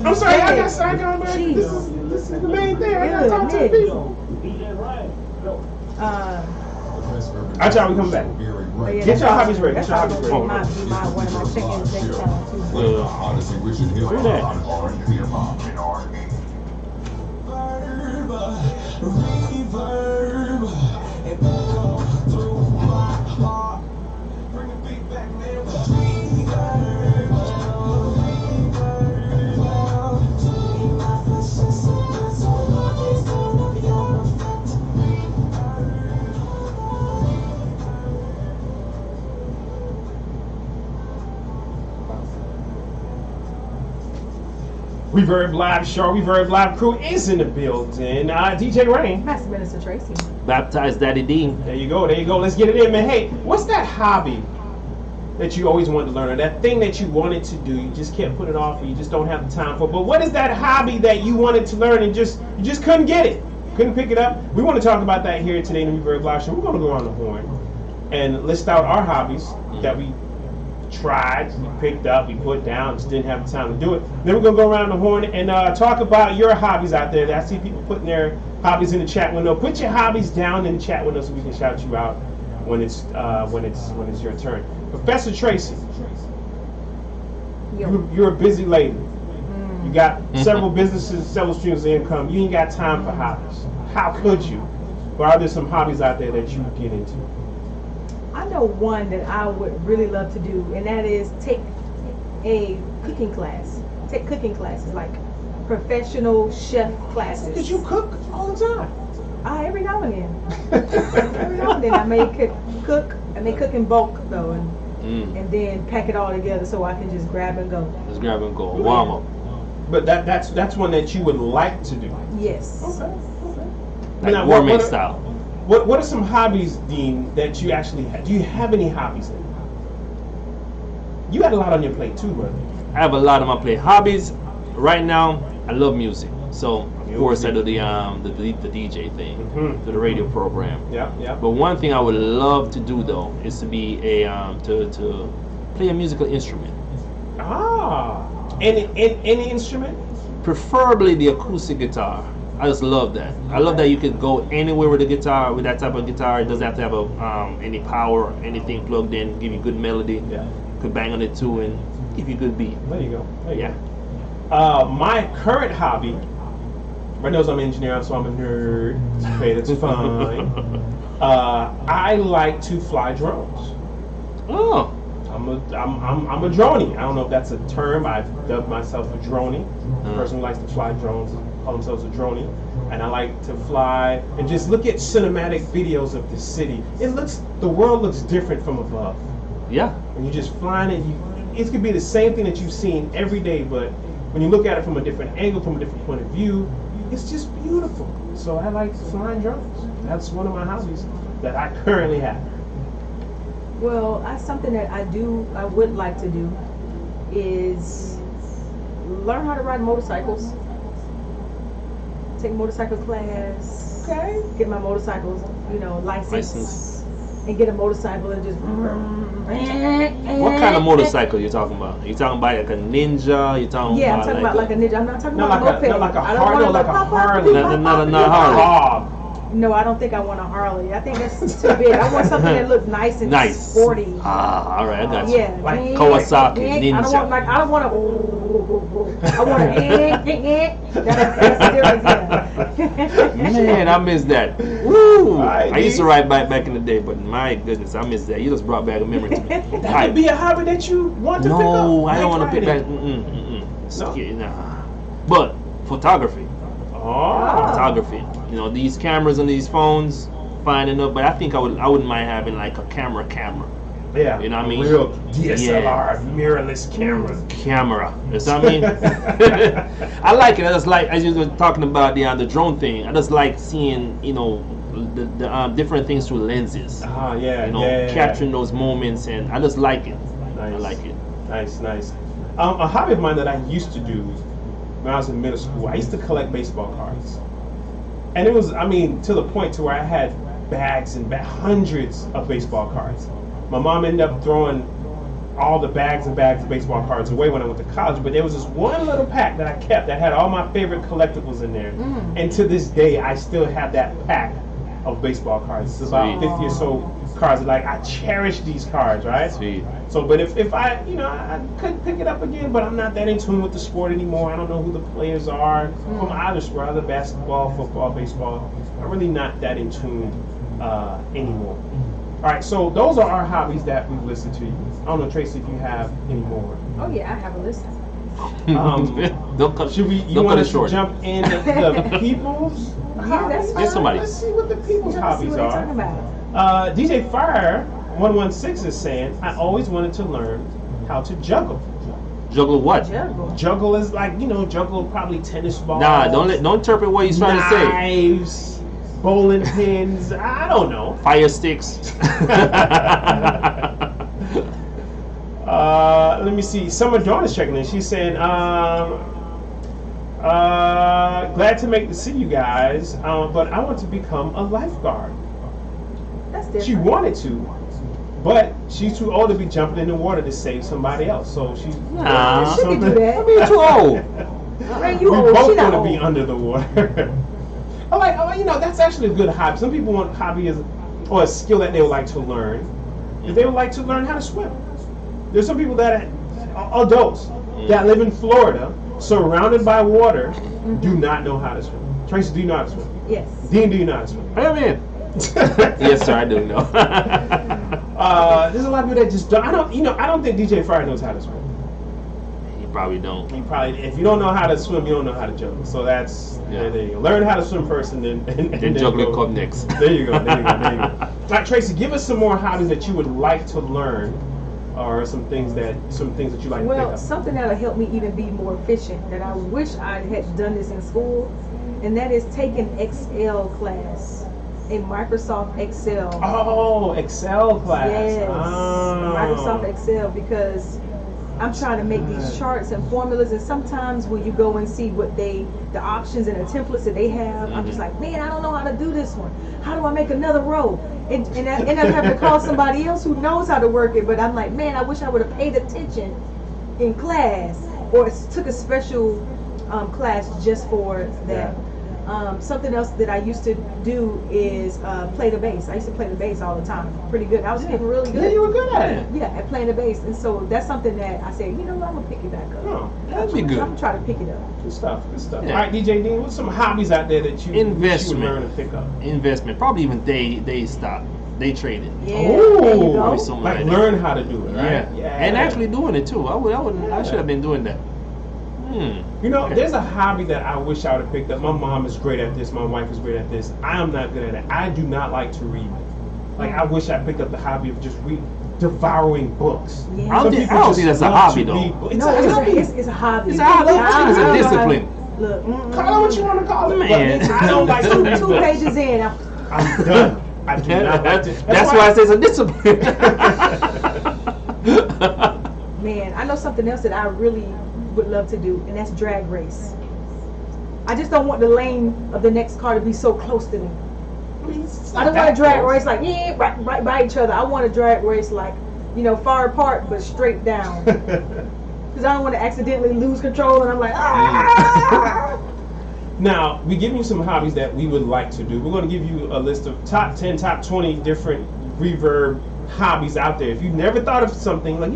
I'm sorry, I got sidearm, but this is the main thing. I gotta talk to the people. Alright, y'all, we come back. Get your hobbies ready. Get your hobbies ready. One of my check-ins too. Honestly, we should hear that. R&B or mom and R&B. Reverb, and come through my heart. Bring the beat back, man. Reverb. Reverb Live Show, Reverb Live crew is in the building. DJ Rain. Master Minister Tracy. Baptized Daddy Dean. There you go, there you go. Let's get it in, man. Hey, what's that hobby that you always wanted to learn, or that thing that you wanted to do, you just can't put it off, or you just don't have the time for? But what is that hobby that you wanted to learn and you just couldn't get it, couldn't pick it up? We want to talk about that here today in the Reverb Live Show. We're going to go on the horn and list out our hobbies that we tried, we picked up, we put down, just didn't have the time to do it. Then we're going to go around the horn and talk about your hobbies out there. I see people putting their hobbies in the chat window. Put your hobbies down in the chat window so we can shout you out when it's your turn. Professor Tracy, you're a busy lady. You got several businesses, several streams of income. You ain't got time for hobbies. How could you? Or are there some hobbies out there that you would get into? I know one that I would really love to do, and that is take a cooking class. Take cooking classes, like professional chef classes. Because you cook all the time. Every now and then. Every now and then I may cook. I may cook in bulk though, and then pack it all together so I can just grab and go. Just grab and go. Warm up. But that's one that you would like to do. Yes. Okay. Like Now, gourmet style. What are some hobbies, Dean, that you actually have? Do you have any hobbies then? You got a lot on your plate too, brother. I have a lot on my plate. Hobbies. Right now, I love music. So of course I do the DJ thing, to the radio program. Yeah, yeah. But one thing I would love to do though is to be to play a musical instrument. Any instrument? Preferably the acoustic guitar. I just love that. I love that you could go anywhere with a guitar, with that type of guitar. It doesn't have to have any power, anything plugged in. Give you good melody. Yeah. Could bang on it too and give you good beat. There you go. There you go. My current hobby. Right now, I'm an engineer, so I'm a nerd. Okay, that's fine. I like to fly drones. Oh. I'm a droney. I don't know if that's a term. I've dubbed myself a droney. A person who likes to fly drones call themselves a droney. And I like to fly and just look at cinematic videos of the city. The world looks different from above. Yeah. When you're just flying it could be the same thing that you've seen every day, but when you look at it from a different angle, from a different point of view, it's just beautiful. So I like flying drones. That's one of my hobbies that I currently have. Well, something that I would like to do is learn how to ride motorcycles. Take a motorcycle class. Okay. Get my motorcycles, license. And get a motorcycle and just. What kind of motorcycle you talking about? You talking about like a Ninja? You talking Yeah, I'm about talking about like a Ninja. I'm not talking about a moped. Not like a I don't Harley, want like a Harley. Not Harley. No, I don't think I want a Harley. I think that's too big. I want something that looks nice and sporty. All right, I got you. Yeah, Like Kawasaki Ninja. I want a. That's the difference. Man, I miss that. Woo! I used to ride bike back in the day, but my goodness, I miss that. You just brought back a memory to me. That could be a hobby that you want to pick up. No, I don't want to pick that. No? Nah. But photography. Photography. These cameras and these phones, fine enough. But I think I wouldn't mind having like a camera. Yeah. You know what I mean? Real DSLR, mirrorless camera. You know what I mean? I like it. I just like, as you were talking about the drone thing. I just like seeing the different things through lenses. Capturing those moments, and I just like it. Nice. I like it. Nice. A hobby of mine that I used to do when I was in middle school, I used to collect baseball cards. And it was, to the point to where I had bags and hundreds of baseball cards. My mom ended up throwing all the bags and bags of baseball cards away when I went to college, but there was this one little pack that I kept that had all my favorite collectibles in there. And to this day, I still have that pack of baseball cards. It's about 50 or so cards. Like, I cherish these cards, right? Sweet. So, but if I could pick it up again, but I'm not that in tune with the sport anymore. I don't know who the players are from either sport, either basketball, football, baseball. I'm really not that in tune anymore. All right, so those are our hobbies that we've listed to you. I don't know, Tracy, if you have any more. Oh yeah, I have a list. Don't cut. You want us to jump in the people's Yeah, hobbies? that's fine. Get somebody. Let's see what the people's hobbies What are. talking about? DJ Fire 116 is saying, I always wanted to learn how to juggle. Juggle what? Juggle is like, juggle probably tennis balls. Nah, don't interpret what he's trying to say. Knives, bowling pins. I don't know. Fire sticks. Let me see. Summer Dawn is checking in. She's saying, glad to see you guys, but I want to become a lifeguard. That's different. She wanted to, but she's too old to be jumping in the water to save somebody else. So she's Nah. She can do that. I mean, you're too old. Man, We you old. both She not want to be old. under the water. I'm like, that's actually a good hobby. Some people want hobby or a skill that they would like to learn. If they would like to learn how to swim. There's some people that adults that live in Florida, surrounded by water, do not know how to swim. Tracy, do you know how to swim? Yes. Dean, do you know how to swim? Come in. Yes, sir, I do know. There's a lot of people that just don't. I don't think DJ Fryer knows how to swim. You probably don't. If you don't know how to swim, you don't know how to juggle. So that's there you go. Learn how to swim first, and then juggling come next. There you go. There you go. All right, Tracy, give us some more hobbies that you would like to learn, or some things that you like to pick up. Something that'll help me even be more efficient. That I wish I had done this in school, and that is take an Excel class, a Microsoft Excel. Oh, Excel class. Yes, Oh. Microsoft Excel, because I'm trying to make these charts and formulas, and sometimes when you go and see what the options and the templates that they have, I'm just like, man, I don't know how to do this one. How do I make another row? And I end up having to call somebody else who knows how to work it, but I'm like, man, I wish I would have paid attention in class, or took a special class just for that. Something else that I used to do is play the bass. I used to play the bass all the time. Pretty good. I was getting really good. Yeah, you were good at it. Yeah, at playing the bass. And so that's something that I said, I'm going to pick it back up. Oh, That'd be good. I'm going to try to pick it up. Good stuff. Good stuff. Yeah. All right, DJ Dean, what's some hobbies out there that you would learn to pick up? Investment. Probably even day stock. Day trading. Yeah, there you Ooh, go. Probably something like like that. learn how to do it, right? Yeah. And actually doing it too. I should have been doing that. There's a hobby that I wish I would have picked up. My mom is great at this. My wife is great at this. I am not good at it. I do not like to read. Like, I wish I picked up the hobby of just devouring books. Yeah. I don't think that's a hobby though. It's a hobby. It's a hobby. It's a hobby. It's a discipline. Look, Call it what you want to call it. Man. But I don't like to read two books. pages in. I'm done. I do not like to. That's why I say it's a discipline. Man, I know something else that I really would love to do, and that's drag race. I just don't want the lane of the next car to be so close to me. I don't want to drag race like right by each other. I want to drag race like, far apart but straight down. Because I don't want to accidentally lose control, and I'm like, ah! Now, we give you some hobbies that we would like to do. We're going to give you a list of top 10, top 20 different Reverb hobbies out there. If you never thought of something, like,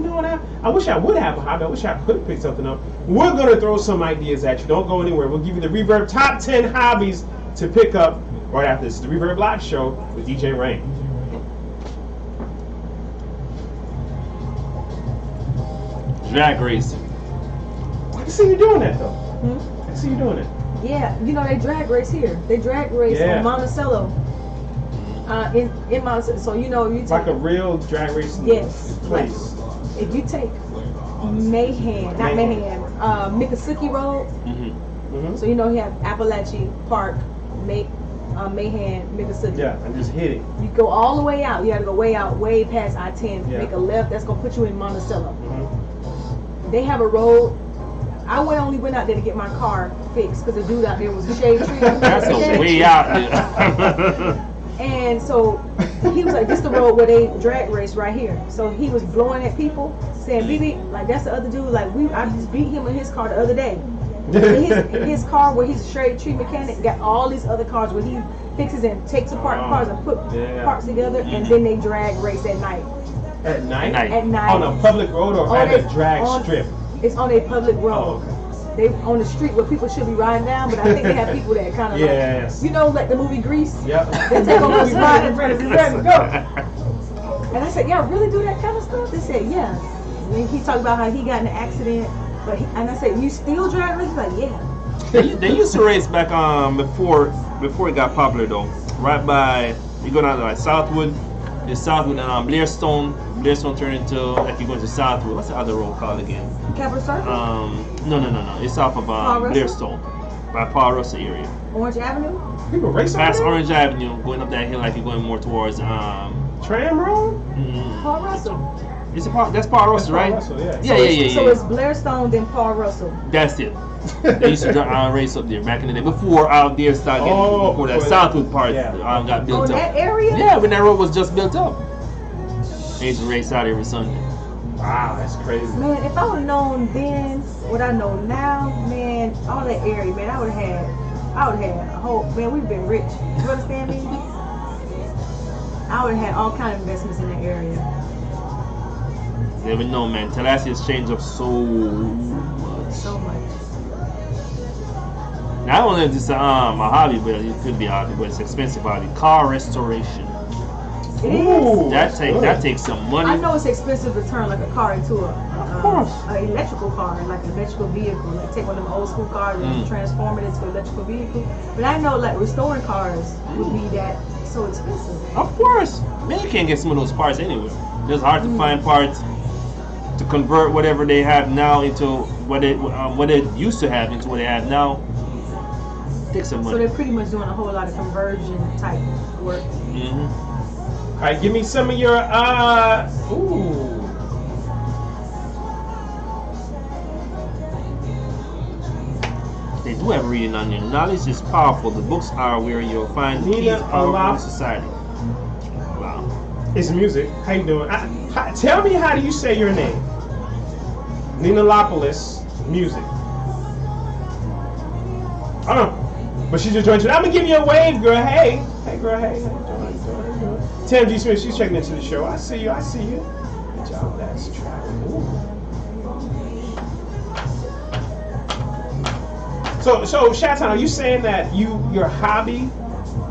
I wish I would have a hobby. I wish I could pick something up. We're going to throw some ideas at you. Don't go anywhere. We'll give you the Reverb top 10 hobbies to pick up right after this. The Reverb Live Show with DJ Rain. Drag racing. I can see you doing that, though. I can see you doing it. Yeah, they drag race here. They drag race in Monticello. In Monticello. So, you take... Like a real drag racing place. If you take Miccosukee Road, so you have Appalachia Park, Mahan, Miccosukee. Yeah, and just hit it. You go all the way out. You have to go way past I-10. Make a left. That's gonna put you in Monticello. They have a road. I only went out there to get my car fixed because the dude out there was a shade tree. That's way out there. And so he was like, this the road where they drag race right here. So he was blowing at people, saying, BB, like that's the other dude, like I just beat him in his car the other day. His car where he's a shade tree mechanic got all these other cars where he fixes and takes apart cars and put parts together, and then they drag race at night. At night? At night. On a public road or at a drag strip? It's on a public road. Oh, okay. They on the street where people should be riding down, but I think they have people that kind of like the movie Grease. Yep. They take on the spot and ready to go. And I said, y'all really do that kind of stuff? They said, yeah. And then he talked about how he got in an accident, and I said, you still drag race? He's like, yeah. They used to race back before it got popular though. Right by you go down to like Southwood, There's Southwood and Blairstone. Blairstone turned into like you're going to Southwood. What's the other road called again? Capitol Circle? No. It's off of Blairstone, by Paul Russell area. Orange Avenue? People race on Past there? Orange Avenue, going up that hill like you're going more towards Tram Road? Paul Russell. Is it Paul? That's Paul Russell, right? Russell, yeah. Yeah. So it's Blairstone, then Paul Russell. That's it. They used to race up there back in the day before there started getting, before that Southwood part got built up. That area? Yeah, when that road was just built up. They used to race out every Sunday. Wow, that's crazy. Man, if I would have known then what I know now, man, all that area, man, I would have had a whole, man, we've been rich. You understand me? I would have had all kind of investments in that area. Never know, man. Tallahassee has changed up so much. So much. Now, I don't know if this is a hobby, but it could be a hobby, but it's expensive hobby. Car restoration. It is. That takes some money. I know it's expensive to turn like a car into an electrical car, like an electrical vehicle. Like take one of them old school cars and transform it into an electrical vehicle. But I know like restoring cars would be that so expensive. Of course. Man, you can't get some of those parts anywhere. It's hard to find parts to convert whatever they have now into what they used to have into what they have now. Take some money. So they're pretty much doing a whole lot of conversion type work. All right, give me some of your They do have reading on you. Knowledge is powerful. The books are where you'll find the keys of our society. Wow. It's music. How you doing? Tell me, how do you say your name? Ninalopolis Music. I don't know. But she just joined you. I'm gonna give you a wave, girl. Hey. Hey, girl. Hey. How you doing? Tam G. Smith, she's checking into the show. I see you. Good job. That's travel. So Shatan, are you saying that your hobby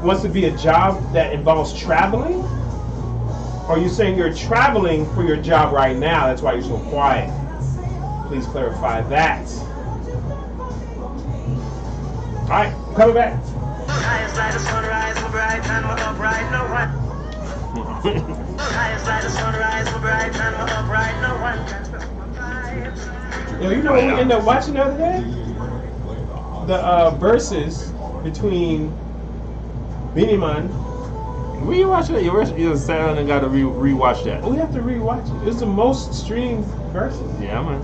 wants to be a job that involves traveling? Or are you saying you're traveling for your job right now, that's why you're so quiet? Please clarify that. Alright, coming back. Yo, you know what we ended up watching the other day? The verses between Beanie Man. We watch it. You sat down and got to rewatch that. We have to rewatch it. It's the most streamed verses. Yeah, man.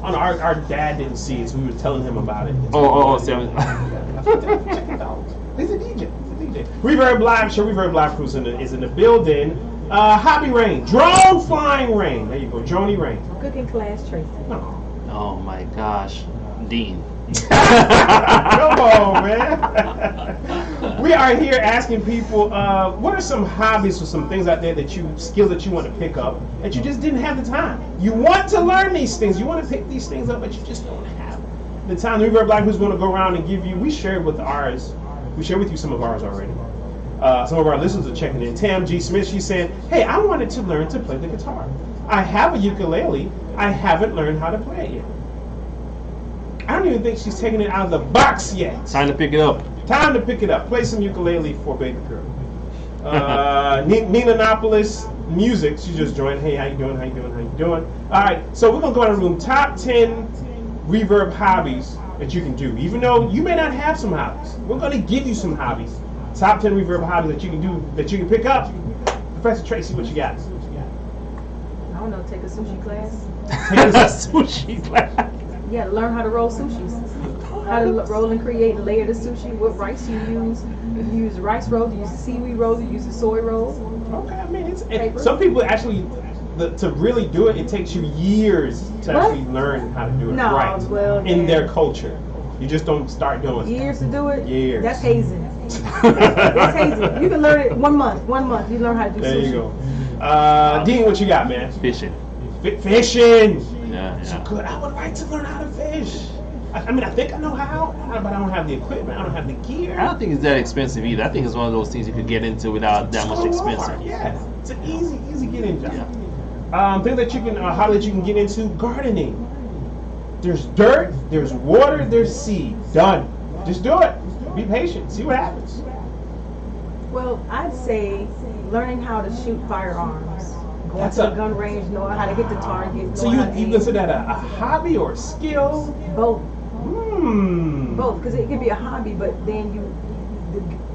Our dad didn't see it, so we were telling him about it. Sam. Check it out. He's a DJ. Reverb Live Show. Reverb Live Crew is in the building. Hobby Rain. Drone Flying Rain. There you go. Droney Rain. Cooking class Tracy. Oh my gosh. Dean. Come on, man. We are here asking people, what are some hobbies or some things out there skills that you want to pick up that you just didn't have the time? You want to learn these things, you want to pick these things up, but you just don't have the time. The Reverb Live Who's going to go around and give you, we shared with you some of ours already. Some of our listeners are checking in. Tam G. Smith, she's saying, hey, I wanted to learn to play the guitar. I have a ukulele, I haven't learned how to play it yet. I don't even think she's taking it out of the box yet. Time to pick it up. Time to pick it up. Play some ukulele for baby girl. Ninanopolis Music. She just joined. Hey, how you doing? All right. So we're gonna go in the room. Top 10 reverb hobbies that you can do. Even though you may not have some hobbies, we're gonna give you some hobbies. Top 10 reverb hobbies that you can do, that you can pick up. Professor Tracy, what you got? I don't know. Take a sushi class. Take a sushi class. Yeah, learn how to roll sushis. How to roll and create and layer the sushi. What rice you use. If you use rice rolls, you use the seaweed rolls, you use the soy rolls. Okay, I mean, some people actually, to really do it, it takes you years to actually learn how to do it in their culture. You just don't start doing it. Years to do it? Years. That's hazing. That's hazing. You can learn it 1 month. 1 month, you learn how to do sushi. There you go. Dean, what you got, man? Fishing. Fishing! Yeah. So good. I would like to learn how to fish. I mean, I think I know how, but I don't have the equipment. I don't have the gear. I don't think it's that expensive either. I think it's one of those things you could get into without that much expensive. Yeah, it's an easy get in job. Yeah. Things that you can, how that you can get into gardening. There's dirt, there's water, there's seed. Done. Just do it. Be patient. See what happens. Well, I'd say learning how to shoot firearms. Going That's to a- the gun range, knowing how to hit the target. So knowing how to you aim. consider that a hobby or a skill? Both. Hmm. Both, because it can be a hobby, but then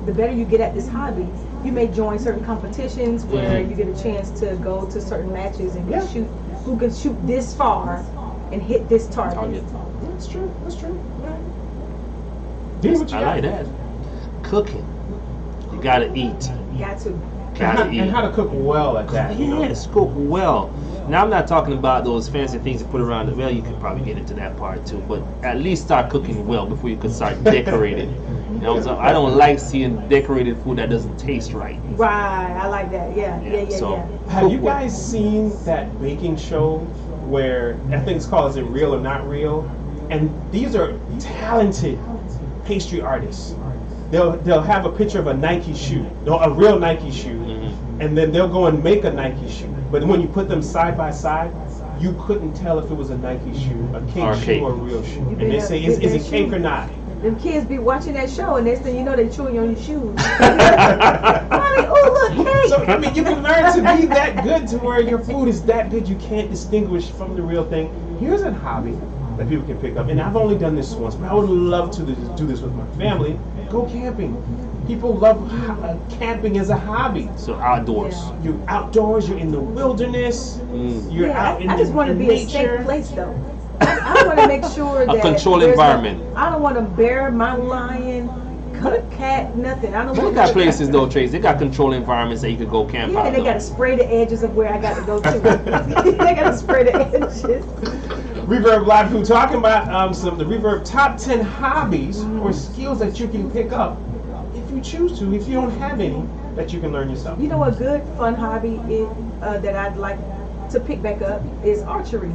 the better you get at this hobby, you may join certain competitions where you get a chance to go to certain matches and Yeah. shoot who can shoot this far and hit this target. That's true. That's true. D, what you I got? like that. Cooking. You gotta eat. Got to. Gotta eat. And how to cook well at that. You know? Yes, cook well. Now I'm not talking about those fancy things you put around it. Well, you could probably get into that part too, but at least start cooking well before you can start decorating. You know what I'm saying? I don't like seeing decorated food that doesn't taste right. Right, I like that. Yeah. So Have you cook well. guys seen that baking show where I think it's called Is It Real or Not Real? And these are talented pastry artists. They'll have a picture of a Nike shoe, no, a real Nike shoe, and then they'll go and make a Nike shoe. But when you put them side by side, you couldn't tell if it was a Nike shoe, a cake Or a shoe, cake. or a real shoe. And been they up- say, get is that it cake shoe. or not? Them kids be watching that show and next thing you know they chewing on your shoes. Mommy, oh look, cake. So I mean, you can learn to be that good to where your food is that good you can't distinguish from the real thing. Here's a hobby that people can pick up, and I've only done this once, but I would love to do this with my family. Go camping. People love camping as a hobby. So outdoors. Yeah. You're outdoors. You're in the wilderness. You're Yeah, out in I just want to in be a nature. safe place though. I want to make sure that controlled there's environment. I don't want to bear mountain lion, cat, nothing. I don't They want got places though, Trace. They got controlled environments that you could go camp Yeah, out. and they got to spray the edges of where I got to go to. They got to spray the edges. Reverb Live Show, talking about some of the Reverb top 10 hobbies or skills that you can pick up if you choose to, if you don't have any that you can learn yourself. You know, a good fun hobby is, that I'd like to pick back up is archery.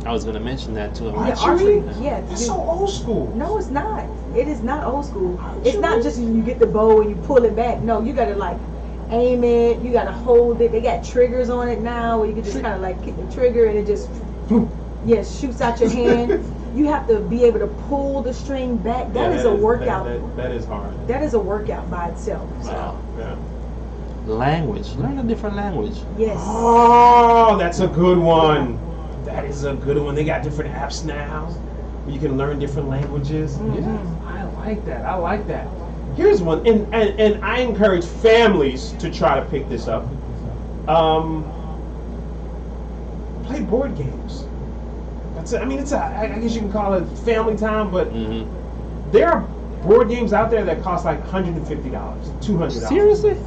I was gonna mention that too. Yeah, Archery? Yeah, That's so old school. No, it's not. It is not old school. It's not just you get the bow and you pull it back. No, you gotta like aim it. You gotta hold it. They got triggers on it now where you can just kind of like kick the trigger and it just shoots out your hand. You have to be able to pull the string back. That is a workout. That is hard. That is a workout by itself. Wow. Yeah. Language. Learn a different language. Yes. Oh, that's a good one. That is a good one. They got different apps now where you can learn different languages. Yeah, I like that. I like that. Here's one, and I encourage families to try to pick this up. Play board games. That's I mean, I guess you can call it family time, but there are board games out there that cost like $150, $200. Seriously?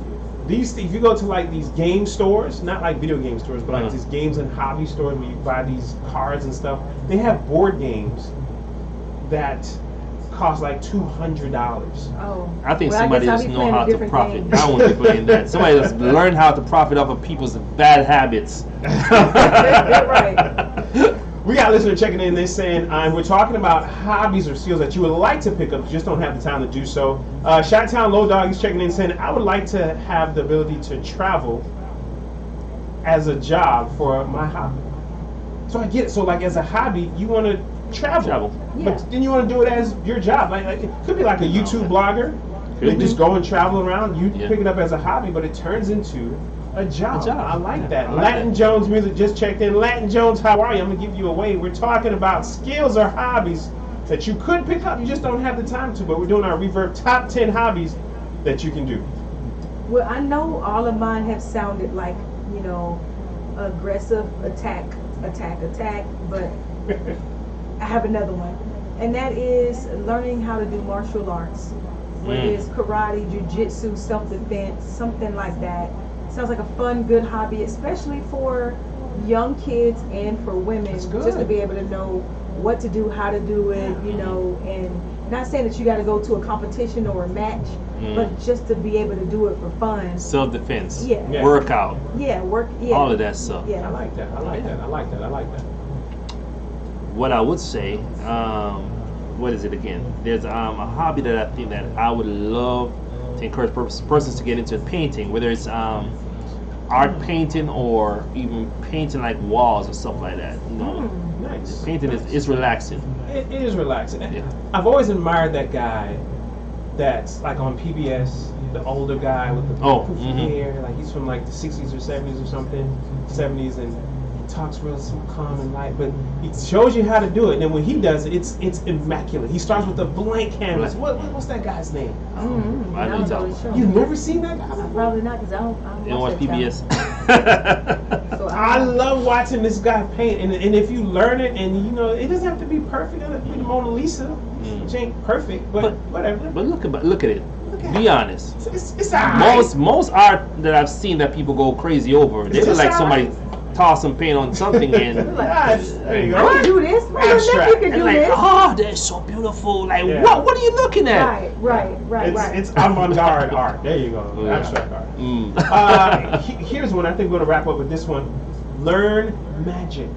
These, if you go to like these game stores, not like video game stores, but like Uh-huh. these games and hobby stores where you buy these cards and stuff, they have board games that cost like $200. Oh. I think Well, somebody guess I'll just be know playing how a to different profit. game. I won't be playing that. Somebody just learn how to profit off of people's bad habits. Right. We got a listener checking in. They're saying we're talking about hobbies or skills that you would like to pick up, but just don't have the time to do so. Shot-Town Low Dog is checking in saying, I would like to have the ability to travel as a job for my hobby. So I get it. So like as a hobby, you want to travel. Yeah. But then you want to do it as your job. Like it could be like a YouTube blogger. They Could just be. go and travel around. You Yeah. pick it up as a hobby, but it turns into a job. I like Yeah, that. I like Latin that. Jones Music just checked in. Latin Jones, how are you? I'm gonna give you away. We're talking about skills or hobbies that you could pick up, you just don't have the time to. But we're doing our Reverb top 10 hobbies that you can do. Well, I know all of mine have sounded like, you know, aggressive attack, but I have another one. And that is learning how to do martial arts. Whether it's karate, jiu-jitsu, self-defense, something like that. Sounds like a fun, good hobby, especially for young kids and for women. That's good. Just to be able to know what to do, how to do it, you know, and not saying that you got to go to a competition or a match, but just to be able to do it for fun. Self-defense. Yeah. Yeah. Workout. Yeah, work. Yeah. All of that stuff. Yeah. I like that. I like that. I like that. I like that. What I would say, what is it again? There's a hobby that I think that I would love to encourage persons to get into, painting, whether it's art painting or even painting like walls or stuff like that. You know, Nice. painting is relaxing. It is relaxing. Yeah. I've always admired that guy that's like on PBS, the older guy with the poofy hair, like he's from like the 60s or 70s or something, 70s, and he talks real calm and light, but he shows you how to do it. And then when he does it, it's immaculate. He starts with a blank canvas. What's that guy's name? I know sure. You've never seen that guy? Probably not, because I don't You don't watch PBS? So I love watching this guy paint, and if you learn it, and you know, it doesn't have to be perfect. It doesn't have to be the Mona Lisa, which ain't perfect, but whatever. But look at it. Be honest. It's alright. Most art that I've seen that people go crazy over, they look like somebody tossed some paint on something and There you I go. can do this. My little Abstract. nephew can and do like, this. oh, that's so beautiful. Like, Yeah. what are you looking at? Right. It's avant-garde art. There you go. Yeah. Abstract art. Here's one. I think we're gonna wrap up with this one. Learn magic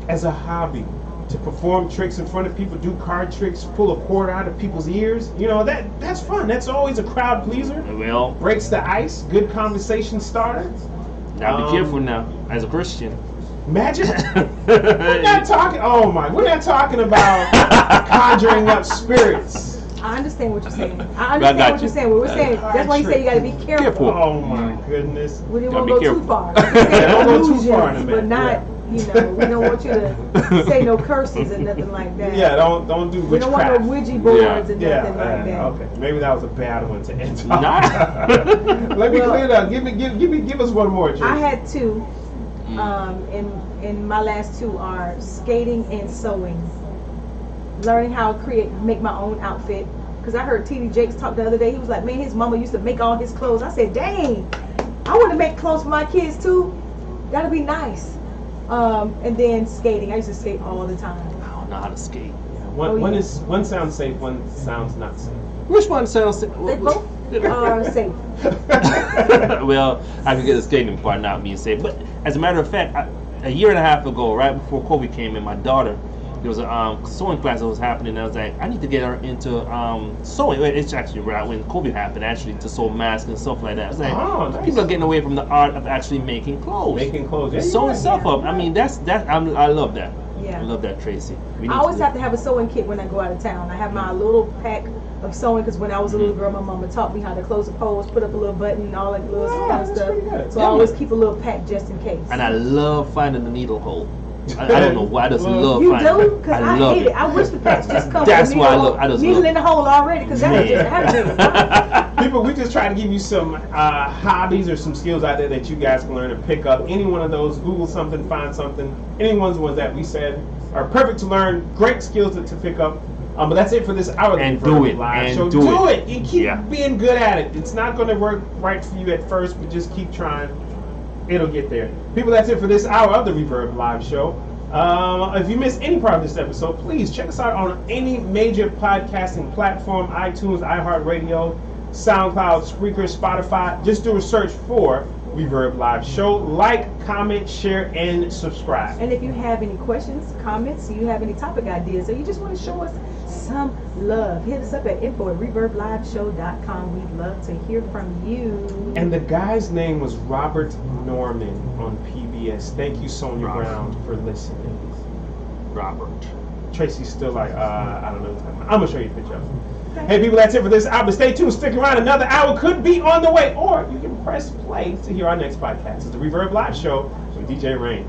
as a hobby. To perform tricks in front of people, do card tricks, pull a cord out of people's ears. You know, that's fun. That's always a crowd pleaser. Well, Breaks the ice. Good conversation starter. now be careful now, as a Christian. Magic? We're not talking. Oh my! We're not talking about conjuring up spirits. I understand what you're saying. I I got understand what you. you're saying. What we're saying. That's why you say you got to be careful. Oh my goodness! We didn't Gotta want to be go careful. too far. Don't go too far in a Illusions, minute, but not. You know, we don't want you to say no curses and nothing like that. Yeah, don't do We don't want witchcraft. no Ouija boards and nothing Yeah, like that. okay. Maybe that was a bad one to end Nah. on. Let me Well, clear it up. Give us one more, Tracy. I had two. And my last two are skating and sewing. Learning how to make my own outfit. Because I heard T.D. Jakes talk the other day. He was like, man, his mama used to make all his clothes. I said, dang, I want to make clothes for my kids too. That'll be nice. And then skating. I used to skate all the time. I don't know how to skate. One sounds safe, one sounds not safe. Which one sounds? They both are safe. Well, I can get the skating part not being safe. But as a matter of fact, a year and a half ago, right before COVID came in, my daughter, there was a sewing class that was happening. And I was like, I need to get her into sewing. It's actually right when COVID happened, actually, to sew masks and stuff like that. I was like, nice. people are getting away from the art of actually making clothes. Making clothes. Yeah, Sewing you're stuff right. up. I mean, I love that. Yeah. I love that, Tracy. I always have to have a sewing kit when I go out of town. I have my little pack of sewing because when I was a little girl, my mama taught me how to close a pose, put up a little button, and all that little kind of that's stuff. pretty good. So I always keep a little pack just in case. And I love finding the needle hole. I don't know why I just love You finding do? Because I love hate it. I wish the packs just come That's with a why I needle, love- I just needle love- in the hole already because that would just happen. People, we just try to give you some hobbies or some skills out there that you guys can learn and pick up. Any one of those, Google something, find something. Any ones that we said are perfect to learn, great skills to pick up. But that's it for this hour. And of do Reverb it, Live and Show. do it. it. You keep Yeah. being good at it. It's not going to work right for you at first, but just keep trying. It'll get there. People, that's it for this hour of the Reverb Live Show. If you missed any part of this episode, please check us out on any major podcasting platform: iTunes, iHeartRadio, SoundCloud, Spreaker, Spotify. Just do a search for Reverb Live Show. Like, comment, share, and subscribe. And if you have any questions, comments, you have any topic ideas, or you just want to show us some love, hit us up at info@reverbliveshow.com. We'd love to hear from you. And the guy's name was Robert Norman on PBS. Thank you, Sonia Robert. Brown, for listening. Robert. Tracy's still like, I don't know. I'm going to show you a picture of him. Hey, people, that's it for this hour. But stay tuned. Stick around. Another hour could be on the way. Or you can press play to hear our next podcast. It's the Reverb Live Show with DJ Rain.